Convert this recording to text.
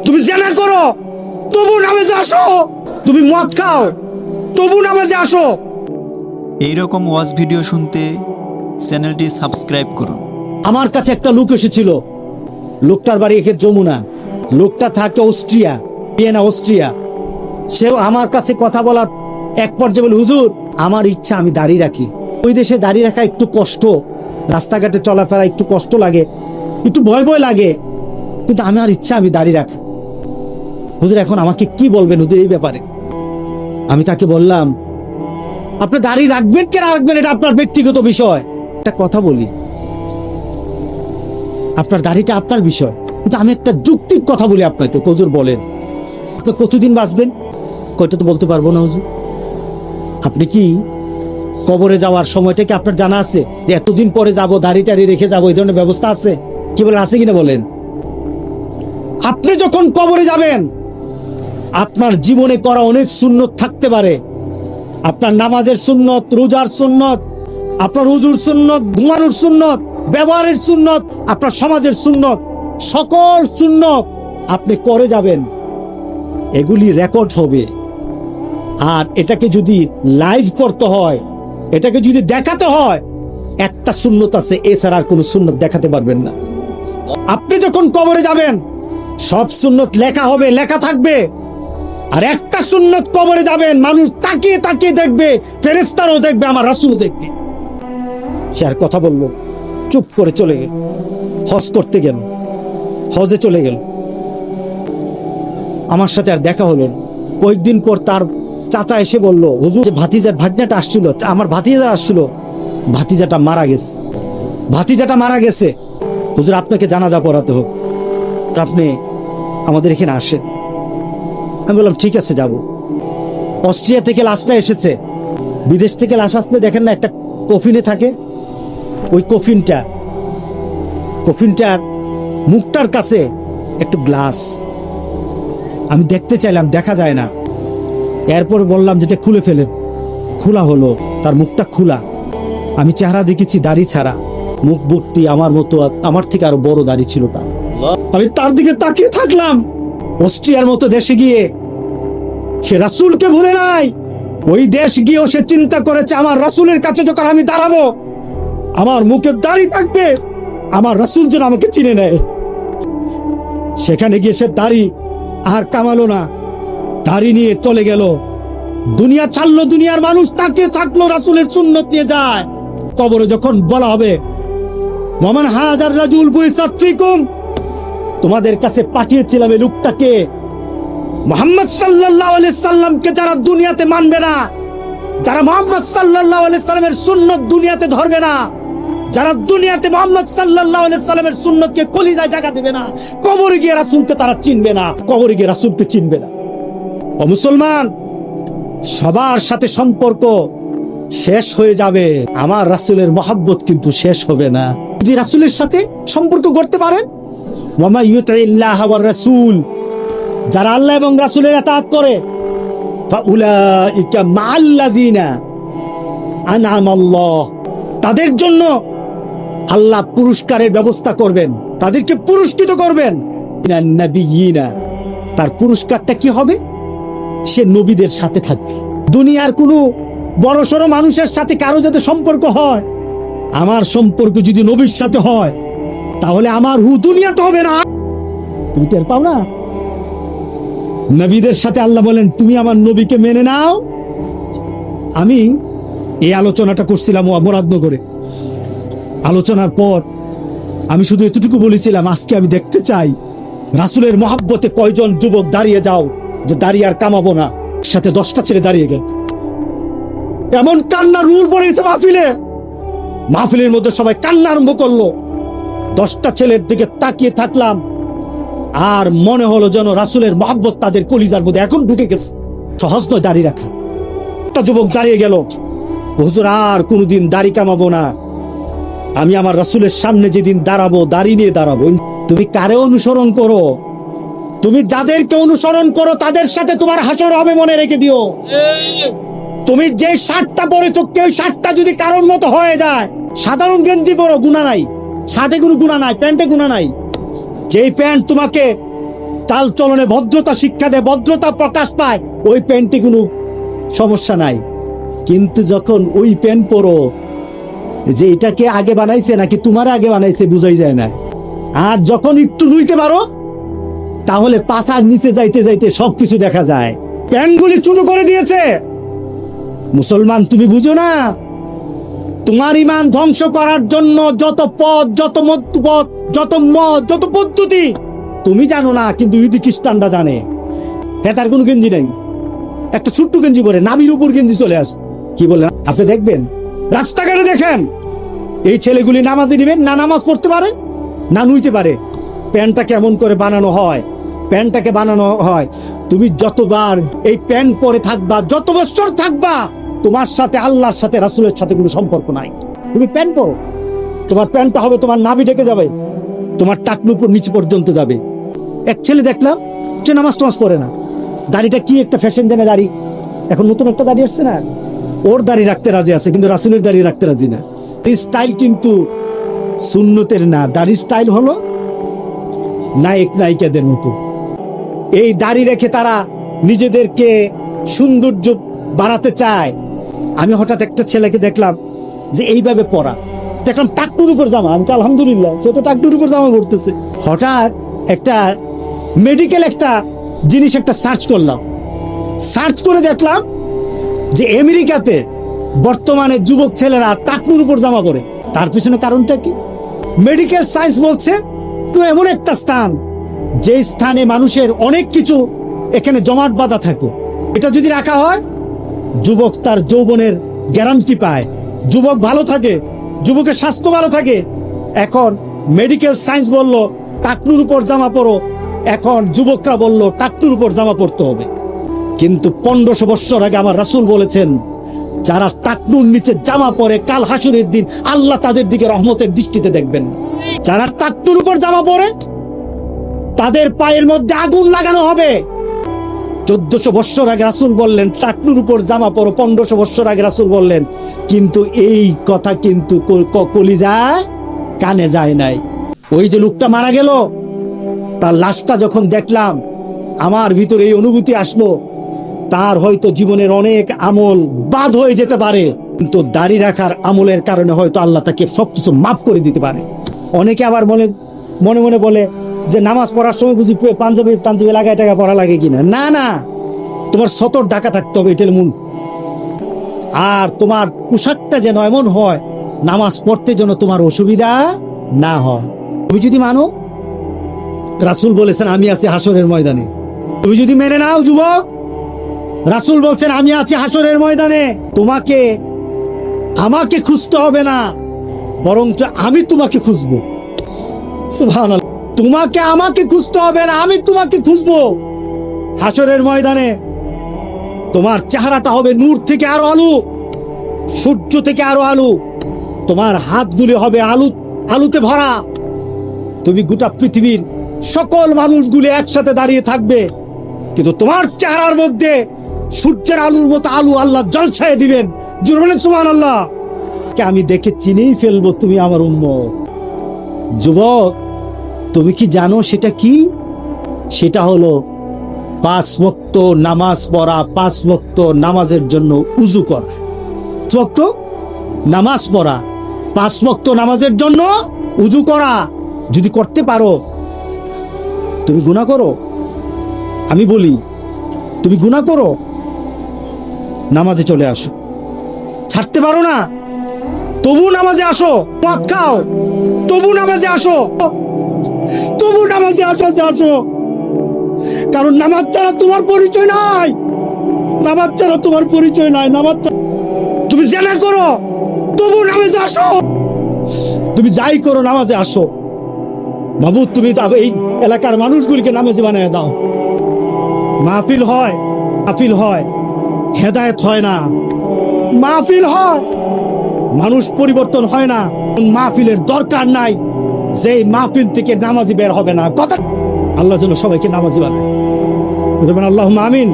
তুমি জেনা করো তবু নামাজে আসো, তুমি মদ খাও তবু নামাজে আসো। এইরকম ওয়াজ ভিডিও শুনতে চ্যানেলটি সাবস্ক্রাইব করুন। আমার কাছে একটা লোক এসেছিল, লোকটার বাড়ি এখানে যমুনা, লোকটা থাকে অস্ট্রিয়া, ভিয়েনা অস্ট্রিয়া। সেও আমার কাছে কথা বলার এক পর্যায়ে বলে, হুজুর আমার ইচ্ছা আমি দাড়ি রাখি। ওই দেশে দাড়ি রাখা একটু কষ্ট, রাস্তাঘাটে চলাফেরা একটু কষ্ট লাগে, একটু ভয় ভয় লাগে, কিন্তু আমার ইচ্ছা আমি দাড়ি রাখি। হুজুর এখন আমাকে কি বলবেন হুজুর এই ব্যাপারে? আমি তাকে বললাম, আপনি দাড়ি রাখবেন কে রাখবেন এটা আপনার ব্যক্তিগত বিষয়। একটা কথা বলি, আপনার দাড়িটা আপনার বিষয়, কিন্তু আমি একটা যৌক্তিক কথা বলি আপনাকে। হুজুর বলেন আপনি কতদিন বাঁচবেন? কয়টা তো বলতে পারবো না হুজুর। আপনি কি কবরে যাওয়ার সময়টা কি আপনার জানা আছে যে এতদিন পরে যাব, দাড়ি টাড়ি রেখে যাবো, এই ধরনের ব্যবস্থা আছে? কি বলেন, আছে কিনা বলেন? আপনি যখন কবরে যাবেন আপনার জীবনে করা অনেক সুন্নত থাকতে পারে। আপনার নামাজের সুন্নত, রোজার সুন্নত, আপনার ওযুর সুন্নত, ঘুমানোর সুন্নত, ব্যবহারের সুন্নত, আপনার সমাজের সুন্নত, সকল সুন্নত আপনি করে যাবেন। এগুলি রেকর্ড হবে। আর এটাকে যদি লাইভ করতে হয়, এটাকে যদি দেখাতে হয়, একটা সুন্নত আছে, এছাড়া আর কোনো সুন্নত দেখাতে পারবেন না। আপনি যখন কবরে যাবেন সব সুন্নত লেখা হবে, লেখা থাকবে। আর একটা সুন্নত কবরে যাবেন, মানুষ তাকিয়ে তাকিয়ে দেখবে, ফেরেশতারাও দেখবে, আমার রাসূলও দেখবে। সে আর কথা বললো, চুপ করে চলে গেল। হজ করতে গেল, হজে চলে গেল। আমার সাথে আর দেখা হলো না। কয়েকদিন পর তার চাচা এসে বলল, হুজুর যে ভাতিজার ভাগনাটা আসছিল, আমার ভাতিজা আসছিল, ভাতিজাটা মারা গেছে, ভাতিজাটা মারা গেছে। হুজুর আপনাকে জানাজা পড়াতে হোক, আপনি আমাদের এখানে আসেন। আমি বললাম ঠিক আছে যাব। অস্ট্রিয়া থেকে লাশটা এসেছে। বিদেশ থেকে লাশ আসলে দেখেন না একটা কফিনে থাকে, ওই কফিনটার মুখটার কাছে একটু গ্লাস। আমি দেখতে চাইলাম, দেখা যায় না। এরপর বললাম যেটা খুলে ফেলেন, খোলা হলো, তার মুখটা খোলা। আমি চেহারা দেখেছি দাড়ি ছাড়া, মুখ ভর্তি, আমার মতো, আমার থেকে আরো বড় দাড়ি ছিল তার। আমি তার দিকে তাকিয়ে থাকলাম। অস্ট্রিয়ার মতো দেশে গিয়ে সে রাসূলকে ভুলে নাই। ওই দেশ গিয়েও সে চিন্তা করেছে, আমার রাসূলের কাছে যখন আমি দাঁড়াবো, আমার মুখে দাড়ি থাকবে, আমার রাসূল যেন আমাকে চিনে নেয়। সেখানে গিয়ে সে দাড়ি আর কামালো না, দাড়ি নিয়ে চলে গেল। দুনিয়া ছাড়লো, দুনিয়ার মানুষ তাকিয়ে থাকলো, রাসূলের সুন্নত নিয়ে যায়। কবরে যখন বলা হবে, ওয়ামান হাজার রাজুল বুইসাত ফিকুম, তোমাদের কাছে পাঠিয়েছিলাম এই লোকটাকে, মুহাম্মদ সাল্লাল্লাহু আলাইহি সাল্লামকে যারা দুনিয়াতে মানবে না, যারা মুহাম্মদ সাল্লাল্লাহু আলাইহি সাল্লামের সুন্নত দুনিয়াতে ধরবে না, যারা দুনিয়াতে মুহাম্মদ সাল্লাল্লাহু আলাইহি সাল্লামের সুন্নতকে কলিজায় জায়গা দেবে না, কবরে গিয়ে রাসূলকে তারা চিনবে না, কবরে গিয়ে রাসূলকে চিনবে না। ও মুসলমান, সবার সাথে সম্পর্ক শেষ হয়ে যাবে, আমার রাসূলের মহব্বত কিন্তু শেষ হবে না। যদি রাসূলের সাথে সম্পর্ক করতে পারেন, ওয়ামা ইউতিল্লাহ ওয়ার রাসূল, যারা আল্লাহ এবং রাসূলের ইতাআত করে, ফাউলাইকা মাআল্লাযিনা আনআমাল্লাহ, তাদের জন্য আল্লাহ পুরস্কারের ব্যবস্থা করবেন, তাদেরকে পুরস্কৃত করবেন। মিনান নাবিয়িনা, তার পুরস্কারটা কি হবে? সে নবীদের সাথে থাকবে। দুনিয়ার কোনো বড়সড় মানুষের সাথে কারো যাতে সম্পর্ক হয়, আমার সম্পর্ক যদি নবীর সাথে হয়, তাহলে আমার দুনিয়াতে হবে না। তুমি টের পাও না? নবীদের সাথে আল্লাহ বলেন, তুমি আমার নবীকে মেনে নাও। আমি এই আলোচনাটা করছিলাম মুরাদনগরে। আলোচনার পর আমি শুধু এতটুকু বলেছিলাম, আজকে আমি দেখতে চাই রাসূলের মহব্বতে কয়জন যুবক দাঁড়িয়ে যাও, যে দাঁড়িয়ে আর কামাবো না। সাথে 10টা ছেলে দাঁড়িয়ে গেল। এমন কান্না রুল পড়েছে মাহফিলে, মাহফিলের মধ্যে সবাই কান্না আরম্ভ করলো। 10টা ছেলের দিকে তাকিয়ে থাকলাম, আর মনে হলো যেন রাসূলের মহব্বত তাদের কলিজার মধ্যে এখন ঢুকে গেছে। সহজ নয় দাঁড়িয়ে রাখা। একটা যুবক দাঁড়িয়ে গেল, হুজুর আর কোনোদিন দাড়ি কামাবো না, আমি আমার রাসূলের সামনে যেদিন দাঁড়াবো, দাড়ি নিয়ে দাঁড়াবো। তুমি কারে অনুসরণ করো? তুমি যাদেরকে অনুসরণ করো তাদের সাথে তোমার হাসর হবে, মনে রেখে দিও। তুমি যে শার্টটা পরেছো, কেউ শার্টটা যদি কারোর মতো হয়ে যায়, সাধারণ গেঞ্জি পরো, গুনাহ নাই, শার্টে কোনো গুনাহ নাই, প্যান্টে গুনাহ নাই। যেই প্যান্ট তোমাকে চাল চলনে ভদ্রতা শিক্ষা দেয়, ভদ্রতা প্রকাশ পায়, ওই প্যান্টে কোনো সমস্যা নাই। কিন্তু যখন ওই প্যান্ট পরো, যে এটাকে আগে বানাইছে নাকি তোমার আগে বানাইছে বুঝাই যায় না। আর যখন একটু নুইতে পারো, তাহলে পাছার নিচে যাইতে যাইতে সবকিছু দেখা যায়। প্যান্টগুলি ছোট করে দিয়েছে। মুসলমান, তুমি বুঝো না, তোমার ইমান ধ্বংস করার জন্য যত পথ, যত মধ্যপথ, যত মত, যত পদ্ধতি তুমি জানো না, কিন্তু ইহুদি খ্রিস্টানরা জানে। তার কোনো গেঞ্জি নেই, একটা ছোট্ট গেঞ্জি পরে নাভির উপর গেঞ্জি চলে আসে। কি বলেন আপনি? দেখবেন রাস্তাঘাটে দেখেন এই ছেলেগুলি নামাজে নিবেন না, নামাজ পড়তে পারে না নুইতে পারে। প্যান্টটা কেমন করে বানানো হয়, প্যান্টটাকে বানানো হয়, তুমি যতবার এই প্যান্ট পরে থাকবা, যত বছর থাকবা, তোমার সাথে আল্লাহর সাথে রাসূলের সাথে কোনো সম্পর্ক নাই। তুমি প্যান্ট পরো, তোমার প্যান্টটা হবে তোমার নাভি ঢেকে যাবে, তোমার টাকনু উপর নিচে পর্যন্ত যাবে। এক ছেলে দেখলাম, সে নামাজ টামাজ পড়ে না, দাড়িটা কি একটা ফ্যাশন দেনে দাড়ি, এখন নতুন একটা দাড়ি আসছে না, ওর দাড়ি রাখতে রাজি আছে, কিন্তু রাসূলের দাড়ি রাখতে রাজি না। এই স্টাইল কিন্তু সুন্নতের না, দাড়ি স্টাইল হলো নায়ক নায়িকাদের মতো। এই দাড়ি রেখে তারা নিজেদেরকে সৌন্দর্য বাড়াতে চায়। আমি হঠাৎ একটা ছেলেকে দেখলাম যে এইভাবে পরা, দেখলাম টাকটুর উপর জামা, আমি তো আলহামদুলিল্লাহ, সে তো টাকটুর উপর জামা পড়তেছে। হঠাৎ একটা মেডিকেল একটা জিনিস একটা সার্চ করলাম, সার্চ করে দেখলাম যে আমেরিকাতে বর্তমানে যুবক ছেলেরা টাকনুর উপর জামা পরে। তার পিছনে কারণটা কি? মেডিকেল সায়েন্স বলছে এমন একটা স্থান, যে স্থানে মানুষের অনেক কিছু এখানে জমাট বাঁধা থাকে, এটা যদি রাখা হয়, যুবক তার যৌবনের গ্যারান্টি পায়, যুবক ভালো থাকে, যুবকের স্বাস্থ্য ভালো থাকে। এখন মেডিকেল সায়েন্স বলল টাকনুর উপর জামা পরো, এখন যুবকরা বলল টাকনুর উপর জামা পরতে হবে। কিন্তু 1500 বছর আগে আমার রাসূল বলেছেন, যারা টাকনুর নিচে জামা পরে কাল হাসুরের দিন আল্লাহ তাদের দিকে রহমতের দৃষ্টিতে দেখবেন না। যারা টাকনুর উপর জামা পরে তাদের পায়ের মধ্যে আগুন লাগানো হবে। 1400 বছর আগে রাসূল বললেন টাকনুর উপর জামা পরো, 1500 বছর আগে রাসূল বললেন, কিন্তু এই কথা কিন্তু কলিজায় কানে যায় নাই। ওই যে লোকটা মারা গেল, তার লাশটা যখন দেখলাম, আমার ভিতরে এই অনুভূতি আসলো, তার হয়তো জীবনের অনেক আমল বাদ হয়ে যেতে পারে, কিন্তু দাড়ি রাখার আমলের কারণে হয়তো আল্লাহ তাকে সবকিছু মাফ করে দিতে পারে। অনেকে আবার মনে মনে বলে যে নামাজ পড়ার সময় বুঝি পাঞ্জাবি লাগায় টাকা পড়া লাগে কিনা। না না, তোমার সতর ঢাকা থাকতে হবে, এটার মূল। আর তোমার পোশাকটা যেন এমন হয় নামাজ পড়তে যেন তোমার অসুবিধা না হয়। তুমি যদি মানো, রাসূল বলেছেন আমি আছি হাসরের ময়দানে, তুমি যদি মেনে নাও যুবক, রাসূল বলছেন আমি আছি হাসরের ময়দানে, তোমাকে আমাকে খুঁজতে হবে না, বরঞ্চ আমি তোমাকে খুঁজবো। সুবহানাল্লাহ, তোমাকে আমাকে খুঁজতে হবে না, আমি তোমাকে খুঁজবো হাসরের ময়দানে। তোমার চেহারাটা হবে নূর থেকে আরো আলো, সূর্য থেকে আরো আলো, তোমার হাতগুলি হবে আলোতে ভরা। তুমি গোটা পৃথিবীর সকল মানুষগুলি একসাথে দাঁড়িয়ে থাকবে, কিন্তু তোমার চেহারার মধ্যে সূর্যের আলোর মতো আলো আল্লাহ জলছায় দিবেন। জোরে বলেন সুবহানাল্লাহ। কে আমি দেখে চিনেই ফেলবো তুমি আমার উম্মত। যুবক, তুমি কি জানো সেটা কি? সেটা হলো 5 ওয়াক্ত নামাজ পড়া, 5 ওয়াক্ত নামাজের জন্য উযু করা। 5 ওয়াক্ত নামাজ পড়া, 5 ওয়াক্ত নামাজের জন্য উযু করা। যদি করতে পারো, তুমি গুনাহ করো, আমি বলি তুমি গুনাহ করো, নামাজে চলে আসো। ছাড়তে পারো না, তবু নামাজে আসো। মদ খাও, তবু নামাজে আসো, তবু নামাজে আসো। কারণ নামাজ ছাড়া তোমার পরিচয় নাই, নামাজ ছাড়া তোমার পরিচয় নাই। নামাজ তুমি জেনা করো, তবু নামাজে আসো। তুমি যাই করো, নামাজে আসো। মাবুদ, তুমি এই এলাকার মানুষগুলিকে নামাজি বানিয়ে দাও। মাহফিল হয়, হেদায়েত হয় না। মাহফিল হয়, মানুষ পরিবর্তন হয় না। মাহফিলের দরকার নাই, যেই মাহফিল থেকে নামাজি বের হবে না। কথা আল্লাহ যেন সবাইকে নামাজি বানায়। আল্লাহুম্মা আমিন।